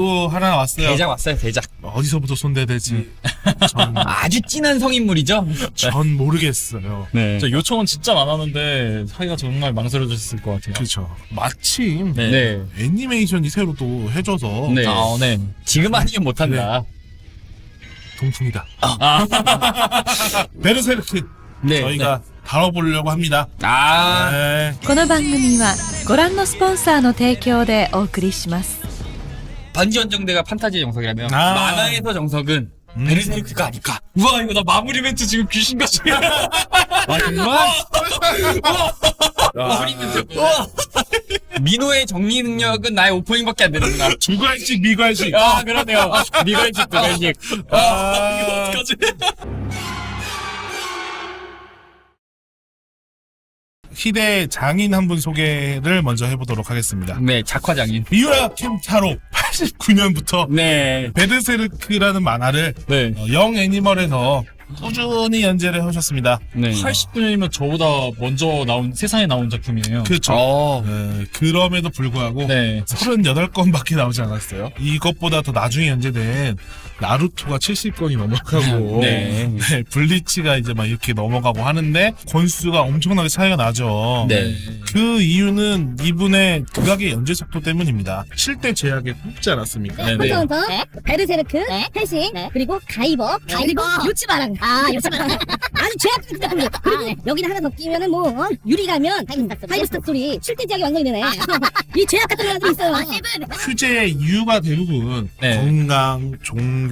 또 하나 왔어요. 대작 왔어요, 대작. 어디서부터 손대야 될지 아주 진한 성인물이죠? 전 모르겠어요. 네. 저 요청은 진짜 많았는데 하기가 정말 망설여졌을 것 같아요. 그렇죠. 마침 네. 애니메이션이 새로 또 해줘서 네. 네. 지금 아니면 못한다. 동풍이다. 베르세르크 네. 저희가 다뤄보려고 합니다. 아, 네. この番組はご覧のスポンサーの提供でお送りします。 반지원 정대가 판타지의 정석이라면 아. 만화에서 정석은 베르세르크가 아닐까. 우와, 이거 나 마무리 멘트 지금 귀신같이. 아, 정말? 우와. 민호의 정리 능력은 나의 오프닝밖에 안 되는구나. 주관식 미관식. 아, 그러네요. 미관식, 두관식. 아, 어떡하지? 희대 장인 한 분 소개를 먼저 해보도록 하겠습니다. 네, 작화장인. 미우라 캠타로 89년부터 네. 베르세르크라는 만화를 네. 영 애니멀에서 꾸준히 연재를 하셨습니다. 네. 80분이면 저보다 먼저 세상에 나온 작품이에요. 그렇죠. 어. 그럼에도 불구하고 네. 38건밖에 나오지 않았어요. 이것보다 더 나중에 연재된 나루토가 70건이 넘어가고 네. 네, 블리치가 이제 막 이렇게 넘어가고 하는데 권수가 엄청나게 차이가 나죠. 네. 그 이유는 이분의 극악의 연재 속도 때문입니다. 실대 제약에 꼽지 않았습니까? 네, 네. 헌터헌터, 베르세르크, 헬싱, 그리고 가이버, 그리고 요츠바랑. 요츠바랑. 아주 제압적인 작품이에요. 그리고 여기다 하나 더 끼면은 뭐 유리라면 파이브스타 스토리 7대 제약이 완성이 되네. 이 제약 같은 거라도 있어요. 휴재의 이유가 대부분 네. 건강, 종교,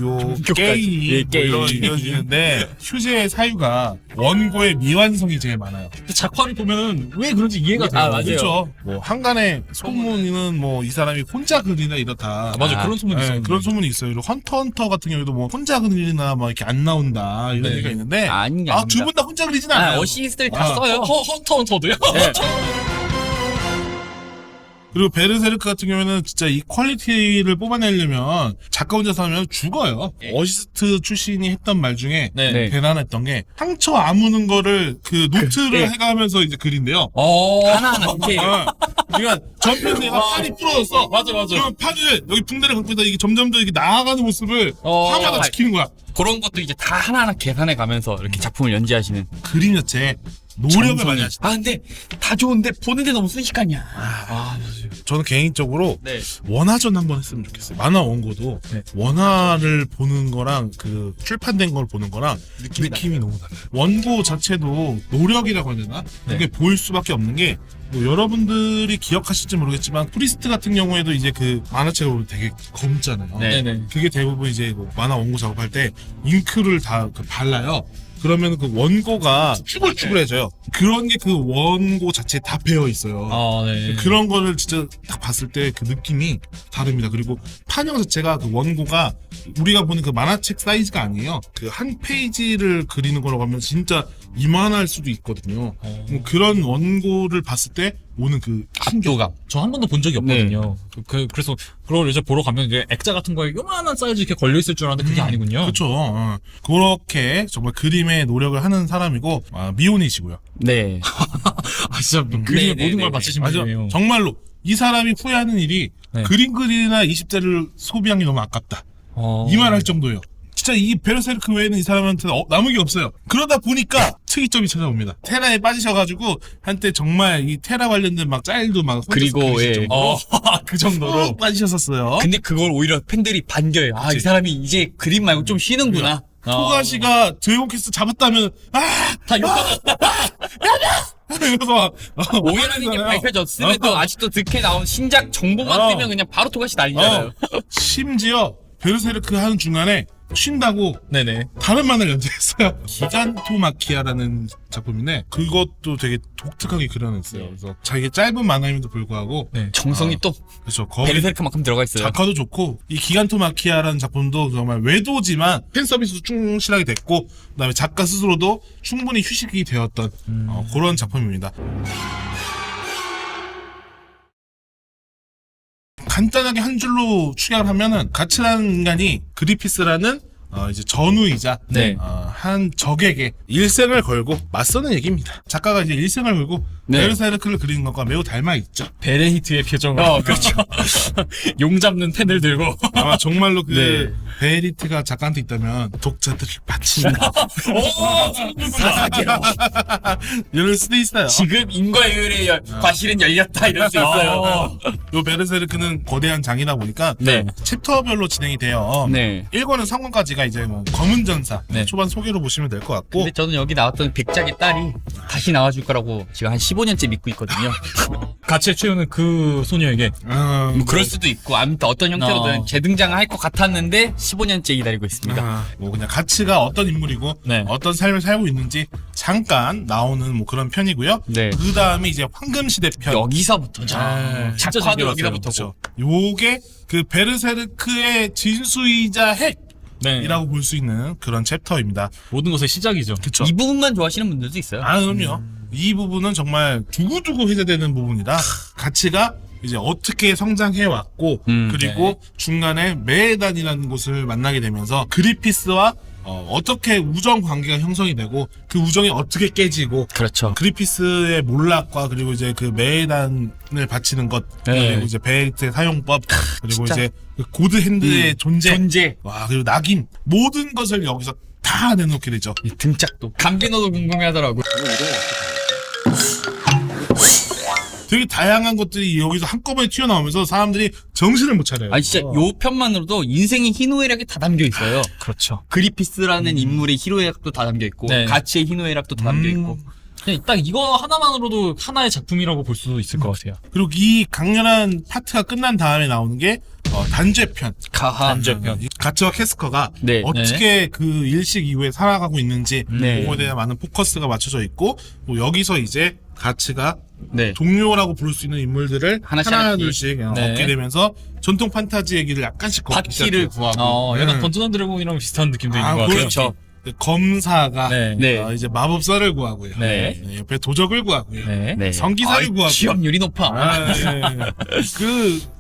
게임 예, 게임. 뭐 이루어지는데 휴재의 사유가 원고의 미완성이 제일 많아요. 작화를 보면은 왜 그런지 이해가 돼요. 아, 맞아요. 그렇죠. 뭐 한간에 소문은 뭐 이 사람이 혼자 그리나 이렇다. 아, 맞아요. 그런 소문이 네, 있어요. 그런 소문이 있어요. 그리고 헌터 같은 경우도 뭐 혼자 그리나 막 이렇게 안 나온다 이런 네. 얘기가 있는데 아닌 게 아닙니다. 두 분 다 혼자 그리진 않아요. 어시스트를 다 아. 써요. 헌터헌터도요? 네. 그리고 베르세르크 같은 경우에는 진짜 이 퀄리티를 뽑아내려면 작가 혼자서 하면 죽어요. 어시스트 출신이 했던 말 중에 네. 대단했던 게 상처 아무는 거를 그 노트를 해가면서 이제 그린대요. 하나하나 디테일. 그러니까 전편 내가 팔이 부러졌어. 맞아. 그럼 팔을 여기 붕대를 갖고 있다 이게 점점 더 이렇게 나아가는 모습을 하마다 지키는 거야. 그런 것도 이제 다 하나하나 계산해 가면서 이렇게 작품을 연재하시는. 그림 자체에 노력을 많이 하시죠. 아, 근데 다 좋은데 보는데 너무 순식간이야. 저는 개인적으로 네. 원화전 한번 했으면 좋겠어요. 만화 원고도 네. 원화를 보는 거랑 그 출판된 걸 보는 거랑 느낌이 너무 달라요. 원고 자체도 노력이라고 해야 되나? 그게 보일 수밖에 없는 게 뭐 여러분들이 기억하실지 모르겠지만 프리스트 같은 경우에도 이제 그 만화책을 보면 되게 검잖아요. 네네. 그게 대부분 이제 뭐 만화 원고 작업할 때 잉크를 다 발라요. 그러면 그 원고가 쭈글쭈글해져요. 그런 게 그 원고 자체에 다 배어 있어요. 아, 네. 그런 거를 진짜 딱 봤을 때 그 느낌이 다릅니다. 그리고 판형 자체가 그 원고가 우리가 보는 그 만화책 사이즈가 아니에요. 그 한 페이지를 그리는 거라고 하면 진짜 이만할 수도 있거든요. 뭐 그런 원고를 봤을 때 오는 그 압도감. 저 한 번도 본 적이 없거든요. 그래서 그걸 이제 보러 가면 이제 액자 같은 거에 요만한 사이즈 이렇게 걸려 있을 줄 알았는데 그게 아니군요. 그렇죠. 그렇게 정말 그림에 노력을 하는 사람이고 미혼이시고요. 네. 아, 진짜 그림의 네, 모든 네, 걸 네. 맞히신 맞아. 분이에요. 정말로 이 사람이 후회하는 일이 네. 그림 그리나 20대를 소비한 게 너무 아깝다. 이 말 할 정도예요. 진짜 이 베르세르크 외에는 이 사람한테 남은 게 없어요. 그러다 보니까 특이점이 찾아옵니다. 테라에 빠지셔가지고 한때 정말 이 테라 관련된 막 짤도 막 그리고, 예. 그 정도로 빠지셨었어요. 근데 그걸 오히려 팬들이 반겨요. 아, 이 사람이 이제 그림 말고 좀 쉬는구나. 토가시가 드래곤 퀘스트 잡았다면 다 욕하다. 이러면서 오해라는 게 밝혀졌음에도 아직도 득해 나온 신작 정보만 뜨면 그냥 바로 토가시 난리잖아요. 심지어 베르세르크 하는 중간에 쉰다고 네네. 다른 만화를 연재했어요. 기간토마키아라는 작품인데 그것도 되게 독특하게 그려냈어요. 그래서 자기 짧은 만화임에도 불구하고 네. 정성이 또 그렇죠. 거기 베르세르크만큼 들어가 있어요. 작화도 좋고 이 기간토마키아라는 작품도 정말 외도지만 팬 서비스도 충실하게 됐고 그다음에 작가 스스로도 충분히 휴식이 되었던 그런 작품입니다. 간단하게 한 줄로 축약을 하면은 가츠라는 인간이 그리피스라는 이제 전우이자 네. 한 적에게 일생을 걸고 맞서는 얘기입니다. 작가가 이제 일생을 걸고 네. 베르세르크를 그리는 것과 매우 닮아 있죠. 베레히트의 표정을. 그렇죠. 용 잡는 펜을 들고. 아마 정말로 그 네. 베리트가 작가한테 있다면 독자들을 바친다. 사사기로. 이럴 수도 있어요. 지금 인과율의 과실은 열렸다 이럴 수 있어요. 요 베르세르크는 거대한 장이다 보니까 네. 챕터별로 진행이 돼요. 네. 1권은 3권까지가 이제 뭐 검은 전사 네. 초반 소개로 보시면 될 것 같고 근데 저는 여기 나왔던 백작의 딸이 다시 나와줄 거라고 지금 한 15년째 믿고 있거든요. 같이 채우는 그 소녀에게. 뭐 그럴 수도 있고 아무튼 어떤 형태로든 재등장을 할 것 같았는데 15년째 기다리고 있습니다. 뭐 그냥 가치가 어떤 인물이고 네. 어떤 삶을 살고 있는지 잠깐 나오는 뭐 그런 편이고요. 네. 그 다음에 이제 황금시대 편. 여기서부터죠. 진짜 작화도 재밌었어요. 여기서부터고. 요게 그 베르세르크의 진수이자 핵이라고 네. 볼 수 있는 그런 챕터입니다. 모든 것의 시작이죠. 그쵸? 이 부분만 좋아하시는 분들도 있어요. 아, 그럼요. 이 부분은 정말 두고두고 회자되는 부분이라 가치가 이제 어떻게 성장해왔고 그리고 중간에 메에단이라는 곳을 만나게 되면서 그리피스와 어떻게 우정 관계가 형성이 되고 그 우정이 어떻게 깨지고 그렇죠. 그리피스의 몰락과 그리고 이제 그 메에단을 바치는 것 네. 그리고 이제 베이트의 사용법 그리고 진짜. 이제 그 고드 핸드의 존재 와 그리고 낙인 모든 것을 여기서 다 내놓게 되죠. 이 등짝도. 감기노도 궁금해하더라고. 되게 다양한 것들이 여기서 한꺼번에 튀어나오면서 사람들이 정신을 못 차려요. 아니 진짜 요 편만으로도 인생의 희노애락이 다 담겨 있어요. 그렇죠. 그리피스라는 인물의 희노애락도 다 담겨 있고 네. 가치의 희노애락도 다 담겨 있고. 그냥 딱 이거 하나만으로도 하나의 작품이라고 볼 수도 있을 것 같아요. 그리고 이 강렬한 파트가 끝난 다음에 나오는 게 단죄편. 가하. 단죄편. 가츠와 캐스커가 네. 어떻게 그 일식 이후에 살아가고 있는지 네. 그거에 대한 많은 포커스가 맞춰져 있고 또 여기서 이제 가츠가 네. 동료라고 부를 수 있는 인물들을 하나씩 하나 하나씩. 둘씩 네. 얻게 되면서 전통 판타지 얘기를 약간씩 걷기 바퀴를 시작해요. 구하고. 약간 네. 던전 앤 드래곤이랑 비슷한 느낌도 있는 것 같아요. 그렇죠. 검사가 네. 네. 이제 마법사를 구하고요. 네. 옆에 도적을 구하고요. 네. 네. 성기사를 구하고. 취업률이 높아.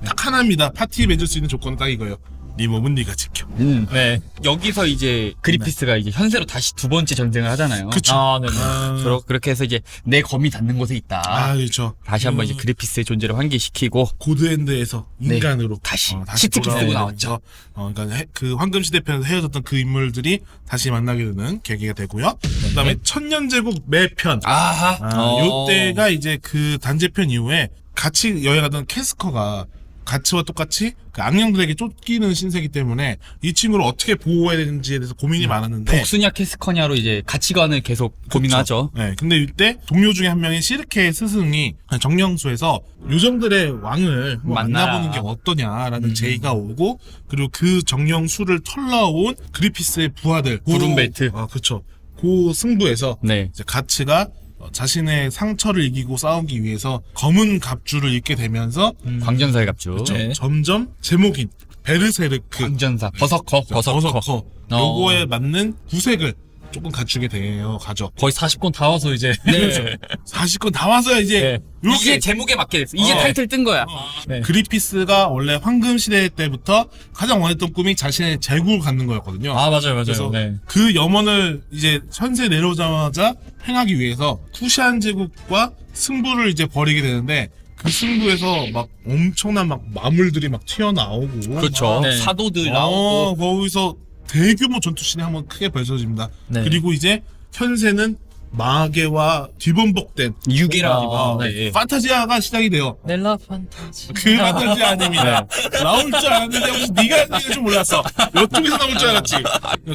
딱 하나입니다. 파티에 맺을 수 있는 조건은 딱 이거예요. 네 몸은 네가 지켜. 네. 여기서 이제 그리피스가 이제 현세로 다시 두 번째 전쟁을 하잖아요. 그쵸. 아, 네네. 그렇게 해서 이제 내 검이 닿는 곳에 있다. 그렇죠. 다시 한번 이제 그리피스의 존재를 환기시키고 고드엔드에서 인간으로 다시 다시 시트키 쓰고 돌아오게 나왔죠. 되면서, 그러니까 그 황금시대 편에서 헤어졌던 그 인물들이 다시 만나게 되는 계기가 되고요. 그다음에 천년제국 매편. 아하. 요때가 이제 그 단죄편 이후에 같이 여행하던 캐스커가 가츠와 똑같이 그 악령들에게 쫓기는 신세기 때문에 이 친구를 어떻게 보호해야 되는지에 대해서 고민이 많았는데 복수냐 캐스커냐로 이제 가치관을 계속 고민하죠. 네, 근데 이때 동료 중에 한 명인 시르케의 스승이 정령수에서 요정들의 왕을 한번 만나라. 만나보는 게 어떠냐라는 제의가 오고 그리고 그 정령수를 털러온 그리피스의 부하들 구름 벨트. 그렇죠. 그 승부에서 네. 이제 가츠가 자신의 상처를 이기고 싸우기 위해서 검은 갑주를 입게 되면서 광전사의 갑주. 그렇죠. 네. 점점 제목인 베르세르크 광전사. 버서커. 버서커 요거에 맞는 구색을 조금 갖추게 되어 가죠. 거의 40권 다 와서 이제. 네. 40권 다 와서야 이제 네. 이게 요게 제목에 맞게 됐어. 이제 어. 타이틀 뜬 거야. 네. 그리피스가 원래 황금시대 때부터 가장 원했던 꿈이 자신의 제국을 갖는 거였거든요. 아, 맞아요, 그래서 맞아요. 네. 그 염원을 이제 현세 내려오자마자 행하기 위해서 쿠시안 제국과 승부를 이제 벌이게 되는데 그 승부에서 막 엄청난 막 마물들이 막 튀어나오고 그렇죠. 네. 사도들 나오고. 거기서 대규모 전투씬이 한번 크게 벌어집니다. 네. 그리고 이제 현세는 마계와 뒤범벅된 유괴라. 네. 판타지아가 시작이 돼요. 넬라 판타지. 그 판타지아 아닙니다. 나올 줄 알았는데 혹시 네가 하는 줄 몰랐어. 이쪽에서 나올 줄 알았지.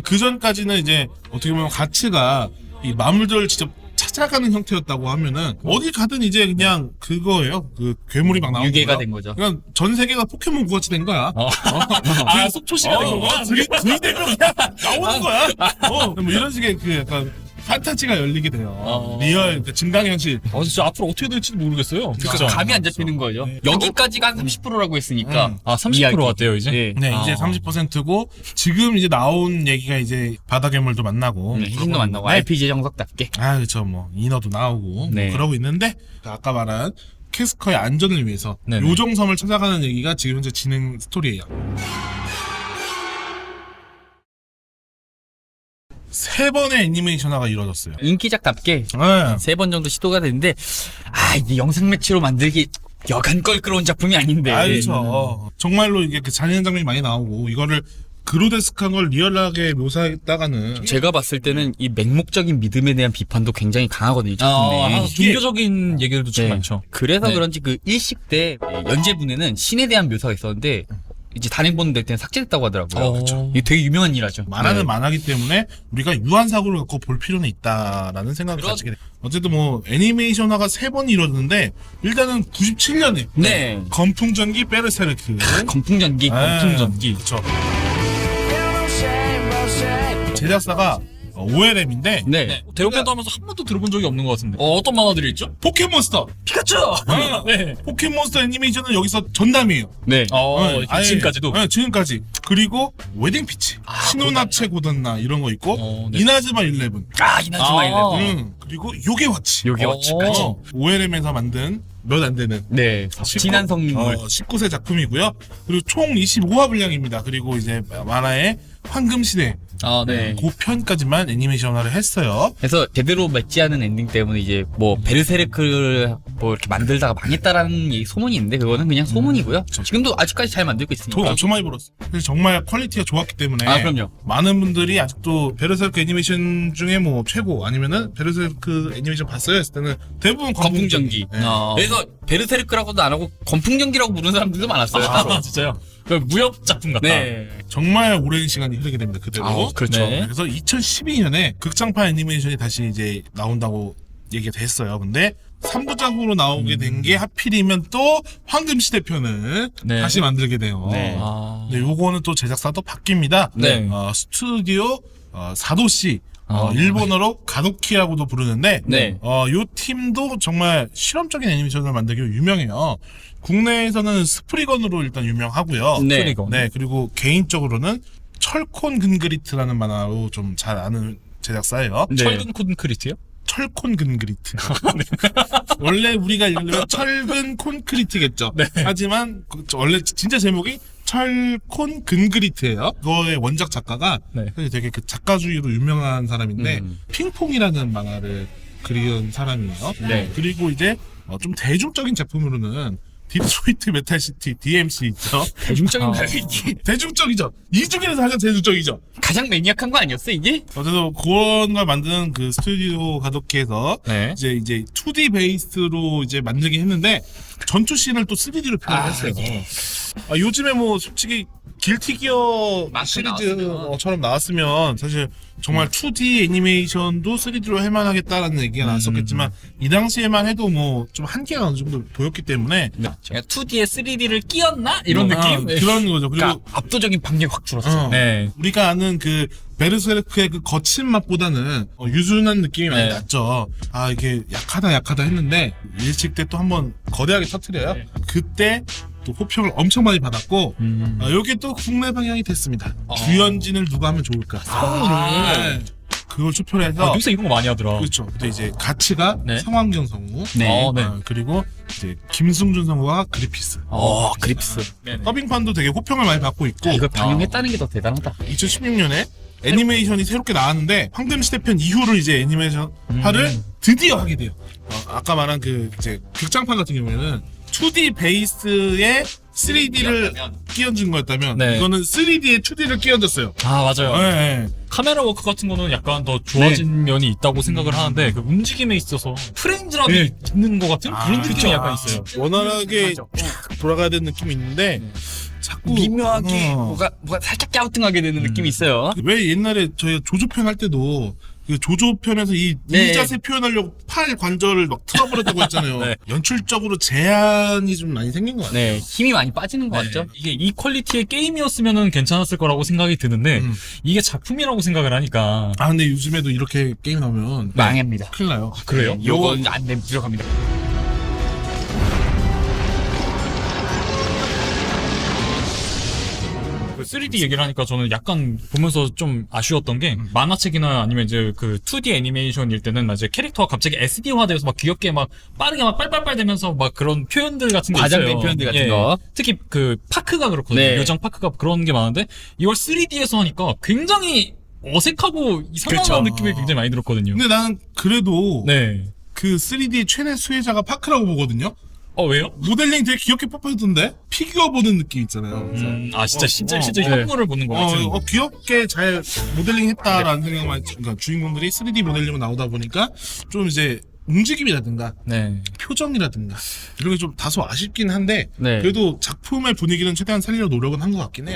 그 전까지는 이제 어떻게 보면 가치가 이 마물들을 직접 찾아가는 형태였다고 하면은 어디 가든 이제 그냥 그거예요. 그 괴물이 막 나오는 유괴가 거야. 된 거죠. 그냥 전 세계가 포켓몬 같이 된 거야. 아, 속초시가 된 거구나. 둘이 되면 그냥 나오는 거야. 뭐 이런 식의 그 약간 판타지가 열리게 돼요. 리얼 그 증강현실. 진짜 앞으로 어떻게 될지도 모르겠어요. 그러니까 감이 안 잡히는 거죠. 여기까지가 한 30%라고 했으니까. 아, 30% 이야기. 왔대요, 이제? 네. 네, 이제 30%고 지금 이제 나온 얘기가 이제 바다괴물도 만나고 힘도 만나고 네. RPG 정석답게. 그렇죠. 뭐 인어도 나오고 네. 뭐 그러고 있는데 아까 말한 캐스커의 안전을 위해서 네네. 요정섬을 찾아가는 얘기가 지금 현재 진행 스토리예요. 3번의 애니메이션화가 이루어졌어요. 인기작답게 네. 3번 정도 시도가 됐는데 이게 영상 매치로 만들기 여간 껄끄러운 작품이 아닌데. 그렇죠. 정말로 이게 그 잔인한 장면이 많이 나오고 이거를 그로데스크한 걸 리얼하게 묘사했다가는 제가 봤을 때는 이 맹목적인 믿음에 대한 비판도 굉장히 강하거든요. 작품에. 종교적인 얘기들도 좀 네. 많죠. 그래서 네. 그런지 그 일식 때 연재분에는 신에 대한 묘사가 있었는데 이제 단행본 될 때는 삭제됐다고 하더라고요. 그쵸. 이게 되게 유명한 일화죠. 만화는 네. 만화기 때문에 우리가 유한 사고를 갖고 볼 필요는 있다라는 생각을 가지게 돼요. 어쨌든 뭐 애니메이션화가 3번 이루어졌는데 일단은 97년에 네. 건풍전기 베르세르크 건풍전기. 건풍전기. 그렇죠. 제작사가 OLM인데 네. 대형편도 하면서 한 번도 들어본 적이 없는 것 같은데. 어떤 만화들이 있죠? 포켓몬스터 피카츄! 네. 포켓몬스터 애니메이션은 여기서 전담이에요. 네. 아예, 지금까지도. 네, 지금까지. 그리고 웨딩 피치, 신혼합체 고단나 이런 거 있고 네. 이나즈마 11. 이나즈마 일레븐. 그리고 요괴워치. 요괴워치까지. OLM에서 만든 몇 안 되는 네. 진한 성인물. 19세 작품이고요. 그리고 총 25화 분량입니다. 그리고 이제 만화의 황금시대 네. 그 편까지만 애니메이션화를 했어요. 그래서 제대로 맺지 않은 엔딩 때문에 이제 뭐 베르세르크를 뭐 이렇게 만들다가 망했다라는 소문이 있는데 그거는 그냥 소문이고요. 지금도 아직까지 잘 만들고 있으니까. 돈 엄청 많이 벌었어. 그래서 정말 퀄리티가 좋았기 때문에 그럼요. 많은 분들이 아직도 베르세르크 애니메이션 중에 뭐 최고 아니면은 베르세르크 애니메이션 봤어요 했을 때는 대부분 건풍전기. 네. 그래서 베르세르크라고도 안 하고 건풍전기라고 부르는 사람들도 많았어요. 따로. 진짜요? 그 무협 작품 같다. 네. 정말 오랜 시간이 흐르게 됩니다. 그대로. 그렇죠. 네. 그래서 2012년에 극장판 애니메이션이 다시 이제 나온다고 얘기가 됐어요. 근데 3부작으로 나오게 된 게 하필이면 또 황금시대 편을 네. 다시 만들게 돼요. 네. 근데 요거는 또 제작사도 바뀝니다. 네. 스튜디오 사도시 일본어로 가도키라고도 부르는데 네. 요 팀도 정말 실험적인 애니메이션을 만들기로 유명해요. 국내에서는 스프리건으로 일단 유명하고요. 네. 프리건. 네, 그리고 개인적으로는 철콘 근그리트라는 만화로 좀 잘 아는 제작사예요. 네. 철근 콘크리트요? 철콘 근그리트. 원래 우리가 읽으면 철근 콘크리트겠죠. 하지만 원래 진짜 제목이 철콘 근그리트예요. 그거의 원작 작가가 네. 사실 되게 그 작가주의로 유명한 사람인데 음. 핑퐁이라는 만화를 그리는 사람이에요. 네. 그리고 이제 좀 대중적인 작품으로는 디트로이트 메탈시티 DMC 있죠. 대중적인가요, 이게? 대중적이죠. 이 중에서 가장 대중적이죠. 가장 매니악한 거 아니었어, 이게? 어쨌든 그런 걸 만드는 그 스튜디오 가도키에서 네. 이제 2D 베이스로 이제 만들긴 했는데 전투 씬을 또 3D로 표현했어요. 요즘에 뭐 솔직히 길티 기어 마크 시리즈처럼 나왔으면 사실 정말 2D 애니메이션도 3D로 할만하겠다라는 얘기가 나왔었겠지만 이 당시에만 해도 뭐 좀 한계가 어느 정도 보였기 때문에 제가 2D에 3D를 끼웠나? 이런 느낌? 네. 그런 거죠. 그리고 그러니까 압도적인 박력이 확 줄었어. 네. 우리가 아는 그 베르세르크의 그 거친 맛보다는 유순한 느낌이 많이 네. 났죠. 이게 약하다 했는데 일찍 때 또 한번 거대하게 터뜨려요. 네. 그때 또 호평을 엄청 많이 받았고 여기 또 국내 방영이 됐습니다. 주연진을 누가 하면 좋을까? 네. 그걸 투표해서 요새 이런 거 많이 하더라. 그렇죠. 근데 이제 가치가 네. 성황경 성우, 네. 네. 그리고 이제 김승준 성우가 그리피스. 그립스. 네네. 더빙판도 되게 호평을 많이 받고 있고 이걸 방영했다는 게 더 대단하다. 2016년에 애니메이션이 새롭게 나왔는데 황금시대편 이후로 이제 애니메이션화를 드디어 하게 돼요. 아까 말한 그 이제 극장판 같은 경우에는 2D 베이스에 3D를 끼얹은 거였다면 네. 이거는 3D에 2D를 끼얹었어요. 맞아요. 네. 카메라 워크 같은 거는 약간 더 좋아진 면이 있다고 생각을 하는데 그 움직임에 있어서 프레임 드랍이 네. 있는 것 같은 그런 느낌이 약간 있어요. 원활하게 맞아. 쫙 돌아가야 되는 느낌이 있는데 자꾸 미묘하게 어. 뭐가 살짝 갸우뚱하게 되는 느낌이 있어요. 왜 옛날에 저희가 조조편 할 때도 그 조조편에서 이 네. 자세 표현하려고 팔 관절을 막 틀어버렸다고 했잖아요. 네. 연출적으로 제한이 좀 많이 생긴 것 같아요. 네, 힘이 많이 빠지는 것 같죠? 이게 이 퀄리티의 게임이었으면은 괜찮았을 거라고 생각이 드는데 이게 작품이라고 생각을 하니까 근데 요즘에도 이렇게 게임 나오면 망합니다. 큰일 나요. 그래요? 네, 요건 안 되면 들어갑니다. 그 3D 얘기를 하니까 저는 약간 보면서 좀 아쉬웠던 게 만화책이나 아니면 이제 그 2D 애니메이션일 때는 이제 캐릭터가 갑자기 SD화돼서 막 귀엽게 막 빠르게 막 빨빨빨 되면서 막 그런 표현들 같은 게 과장된 있어요. 표현들 같은 거. 특히 그 파크가 그렇거든요. 네. 요정 파크가 그런 게 많은데 이걸 3D에서 하니까 굉장히 어색하고 이상한 그쵸. 느낌이 굉장히 많이 들었거든요. 근데 나는 그래도 네. 그 3D 최대 수혜자가 파크라고 보거든요. 왜요? 모델링 되게 귀엽게 뽑혀던데 피규어 보는 느낌 있잖아요. 그래서 진짜 네. 현물을 보는 거 같은. 귀엽게 잘 모델링 했다라는 생각만 했죠. 그러니까 주인공들이 3D 모델링으로 나오다 보니까 좀 이제 움직임이라든가 네. 표정이라든가 이런 게 좀 다소 아쉽긴 한데 네. 그래도 작품의 분위기는 최대한 살리려 노력은 한 것 같긴 해요.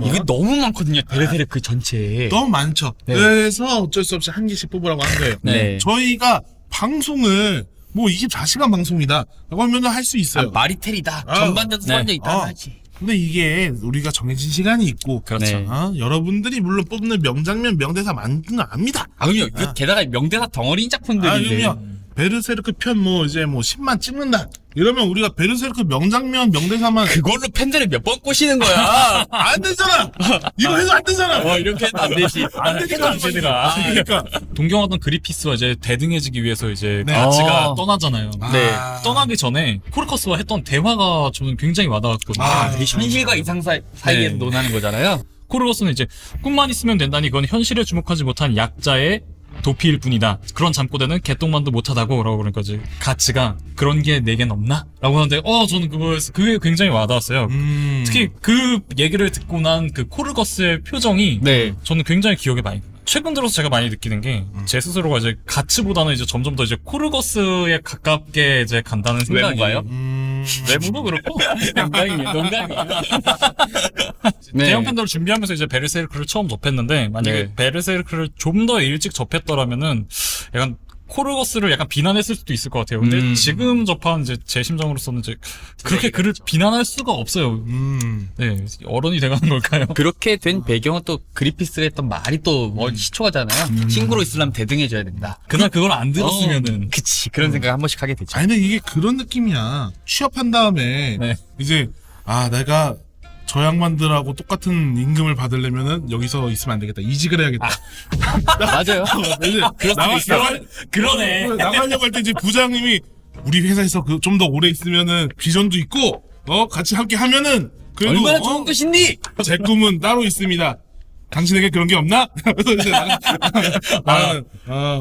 이게 너무 많거든요. 베르세르크 전체에. 너무 많죠. 네. 그래서 어쩔 수 없이 한 개씩 뽑으라고 한 거예요. 네. 저희가 방송을 뭐 24시간 방송이다 라고 하면 할 수 있어요. 마리텔이다. 아, 전반전 네. 수반전 있다 하지. 근데 이게 우리가 정해진 시간이 있고 그렇죠. 네. 여러분들이 물론 뽑는 명장면 명대사 많은 거 압니다. 그럼요. 이거 게다가 명대사 덩어리인 작품들인데. 그럼요. 베르세르크 편 뭐 이제 뭐 10만 찍는다 이러면 우리가 베르세르크 명장면 명대사만 그걸로 팬들을 몇 번 꼬시는 거야. 안 되잖아. 이거 해도 안 되잖아. 이렇게 해도 안 되지. 안 되니까 안 되더라. 그러니까 동경하던 그리피스와 이제 대등해지기 위해서 이제 네. 가치가 떠나잖아요. 네. 떠나기 전에 코르커스와 했던 대화가 저는 굉장히 와닿았거든요. 이게 현실과 이상 사이에서 네. 논하는 거잖아요. 코르커스는 이제 꿈만 있으면 된다니 그건 현실에 주목하지 못한 약자의 도피일 뿐이다. 그런 잠꼬대는 개똥만도 못하다고 라고 그러니까 이제 가치가 그런 게 내겐 없나? 라고 하는데 저는 그게 굉장히 와닿았어요. 특히 그 얘기를 듣고 난 그 코르거스의 표정이 네. 저는 굉장히 기억에 많이 남아요. 최근 들어서 제가 많이 느끼는 게 제 스스로가 이제 가치보다는 이제 점점 더 이제 코르거스에 가깝게 이제 간다는 생각이. 외모가요? 외모도 그렇고 농담이에요. 네. 대형 팬더를 준비하면서 이제 베르세르크를 처음 접했는데 만약에 네. 베르세르크를 좀 더 일찍 접했더라면은 약간 코르거스를 약간 비난했을 수도 있을 것 같아요. 근데 지금 접한 이제 제 심정으로서는 이제 그렇게 그를 비난할 수가 없어요. 네, 어른이 돼가는 걸까요? 그렇게 된 배경은 또 그리피스가 했던 말이 또 시초가잖아요. 친구로 있으려면 대등해져야 된다. 그날 그걸 안 들었으면은 그치. 그런 생각 한 번씩 하게 되죠. 아니 근데 이게 그런 느낌이야. 취업한 다음에 네. 이제 내가 저 양반들하고 똑같은 임금을 받으려면은 여기서 있으면 안 되겠다. 이직을 해야겠다. 맞아요. 이제 그러네. 나가려고 할 때 이제 부장님이 우리 회사에서 좀 더 오래 있으면은 비전도 있고 같이 함께 하면은 그래도 얼마나 좋은 것인니? 제 꿈은 따로 있습니다. 당신에게 그런 게 없나? 그래서 이제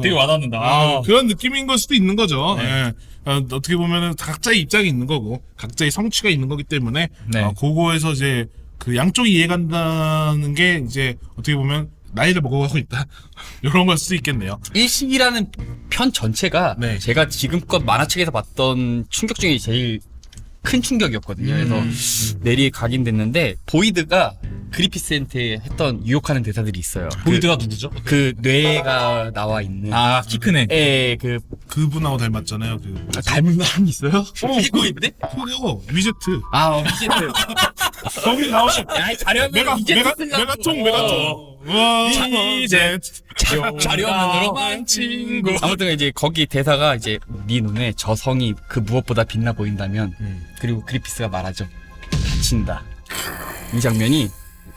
되게 와닿는다. 그런 느낌인 걸 수도 있는 거죠. 네. 예. 어떻게 보면은 각자의 입장이 있는 거고 각자의 성취가 있는 거기 때문에 네. 그거에서 이제 그 양쪽이 이해간다는 게 이제 어떻게 보면 나이를 먹어가고 있다 이런 걸 수도 있겠네요. 일식이라는 편 전체가 네. 제가 지금껏 만화책에서 봤던 충격 중에 제일 큰 충격이었거든요. 그래서 내리 각인됐는데 보이드가 그리피스한테 했던 유혹하는 대사들이 있어요. 보이드가 누구죠? 그 뇌가 나와 있는 키 큰 애. 그분하고 닮았잖아요. 닮은 사람이 있어요? 피고인데? 그거 위제트 위제트. 거기 나오는 야, 자료하면 메가통 위제트 자료화면으로 친구. 아무튼 이제 거기 대사가 이제 네 눈에 저 성이 그 무엇보다 빛나 보인다면 그리고 그리피스가 말하죠. 다친다. 이 장면이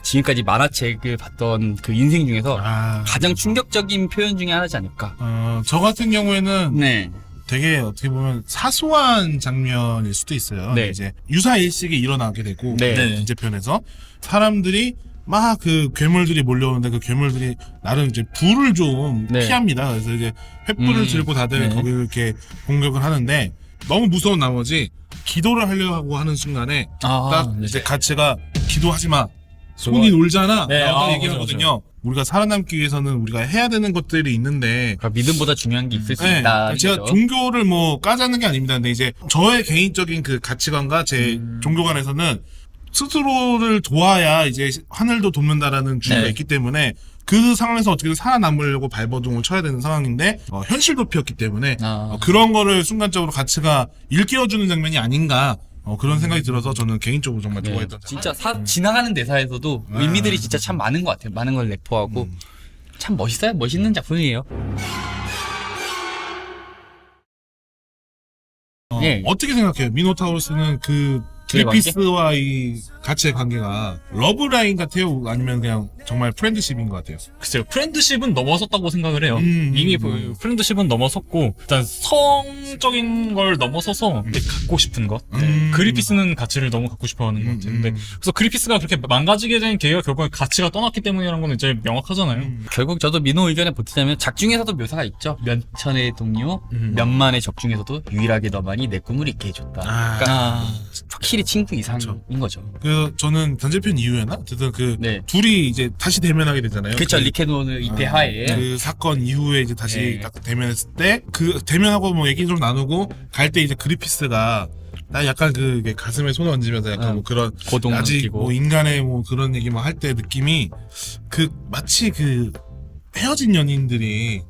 지금까지 만화책을 봤던 그 인생 중에서 가장 충격적인 표현 중에 하나지 않을까. 저 같은 경우에는 네. 되게 어떻게 보면 사소한 장면일 수도 있어요. 네. 이제 유사 일식이 일어나게 되고 네. 이제 편에서 사람들이 막 그 괴물들이 몰려오는데 그 괴물들이 나름 이제 불을 좀 네. 피합니다. 그래서 이제 횃불을 들고 다들 네. 거기를 이렇게 공격을 하는데 너무 무서운 나머지 기도를 하려고 하는 순간에 딱 네. 이제 가치가 기도하지 마. 손이 놀잖아. 네, 라고 얘기를 맞아요, 하거든요. 우리가 살아남기 위해서는 우리가 해야 되는 것들이 있는데 그러니까 믿음보다 중요한 게 있을 수 네, 있다. 제가 이거죠. 종교를 뭐 까자는 게 아닙니다. 근데 이제 저의 개인적인 그 가치관과 제 종교관에서는 스스로를 도와야 이제 하늘도 돕는다라는 주의가 네. 있기 때문에 그 상황에서 어떻게든 살아남으려고 발버둥을 쳐야 되는 상황인데 현실 도피였기 때문에 그런 거를 순간적으로 가치가 일깨워주는 장면이 아닌가 그런 생각이 들어서 저는 개인적으로 정말 네, 좋아했던 진짜 지나가는 대사에서도 의미들이 진짜 참 많은 것 같아요. 많은 걸 내포하고 참 멋있어요. 멋있는 작품이에요. 어떻게 생각해요? 미노타우로스는 그 둘의 관계? 그리피스와 이 가치의 관계가 러브라인 같아요? 아니면 그냥 정말 프렌드십인 것 같아요? 글쎄요, 프렌드십은 넘어섰다고 생각을 해요. 음. 이미 프렌드십은 넘어섰고, 일단 성적인 걸 넘어서서 이렇게 갖고 싶은 것. 그리피스는 가치를 너무 갖고 싶어 하는 것 같은데, 그래서 그리피스가 그렇게 망가지게 된 계기가 결국엔 가치가 떠났기 때문이라는 건 이제 명확하잖아요. 결국 저도 민호 의견에 보태자면 작중에서도 묘사가 있죠. 몇천의 동료, 몇만의 적 중에서도 유일하게 너만이 내 꿈을 잊게 해줬다. 그러니까 확실히 친구 이상인 거죠. 그 저는 단절편 이후에나 어쨌든 그 네. 둘이 이제 다시 대면하게 되잖아요. 그쵸, 그- 리케노는 이때 하에. 그 사건 이후에 이제 다시 네. 딱 대면했을 때 그 대면하고 뭐 얘기 좀 나누고 갈 때 이제 그리피스가 나 약간 그 가슴에 손을 얹으면서 약간 뭐 그런 고동 아직 느끼고. 뭐 인간의 뭐 그런 얘기만 할 때 느낌이 그 마치 그 헤어진 연인들이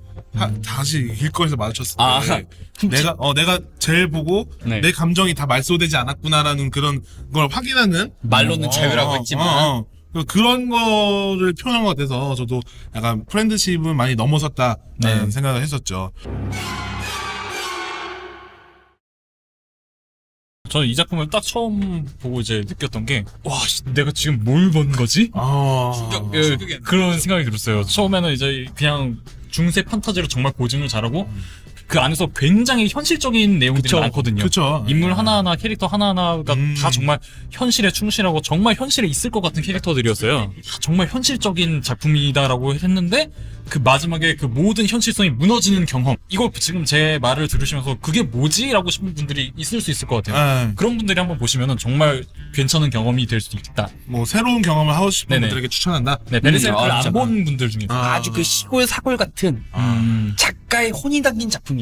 다시 길거리에서 마주쳤을 때 아, 내가 제일 보고 네. 내 감정이 다 말소되지 않았구나라는 그런 걸 확인하는 말로는 자유라고 했지만. 그런 거를 표현한 것 같아서 저도 약간 프렌드십은 많이 넘어섰다라는 네. 생각을 했었죠. 저는 이 작품을 딱 처음 보고 이제 느꼈던 게, 와, 내가 지금 뭘 본 거지? 그런 생각이 들었어요. 처음에는 이제 그냥 중세 판타지로 정말 고증을 잘하고, 그 안에서 굉장히 현실적인 내용들이 그쵸. 많거든요. 그쵸. 인물 하나하나, 캐릭터 하나하나가 음. 다 정말 현실에 충실하고 정말 현실에 있을 것 같은 캐릭터들이었어요. 정말 현실적인 작품이다라고 했는데 그 마지막에 그 모든 현실성이 무너지는 경험. 이걸 지금 제 말을 들으시면서 그게 뭐지? 라고 싶은 분들이 있을 수 있을 것 같아요. 그런 분들이 한번 보시면은 정말 괜찮은 경험이 될 수도 있다. 뭐 새로운 경험을 하고 싶은 네네. 분들에게 추천한다. 네, 베르세르크를 진짜. 안 본 분들 중에. 아주 그 시골 사골 같은 작가의 혼이 담긴 작품이다.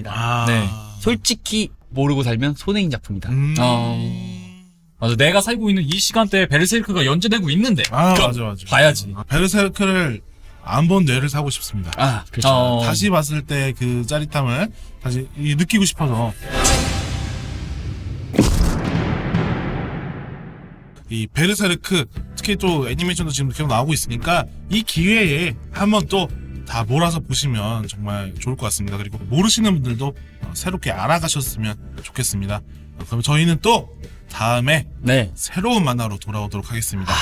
네. 솔직히 모르고 살면 손해인 작품이다. 맞아, 내가 살고 있는 이 시간대에 베르세르크가 연재되고 있는데. 그럼 맞아. 봐야지. 베르세르크를 안 본 뇌를 사고 싶습니다. 그렇죠. 다시 봤을 때 그 짜릿함을 다시 느끼고 싶어서 이 베르세르크 특히 또 애니메이션도 지금 계속 나오고 있으니까 이 기회에 한번 또 다 몰아서 보시면 정말 좋을 것 같습니다. 그리고 모르시는 분들도 새롭게 알아가셨으면 좋겠습니다. 그럼 저희는 또 다음에 네. 새로운 만화로 돌아오도록 하겠습니다.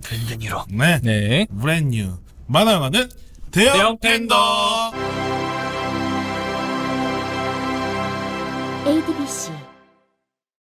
든든히로. 네, 네. 브랜뉴 만화 영화는 대형 대형 팬더. ADBC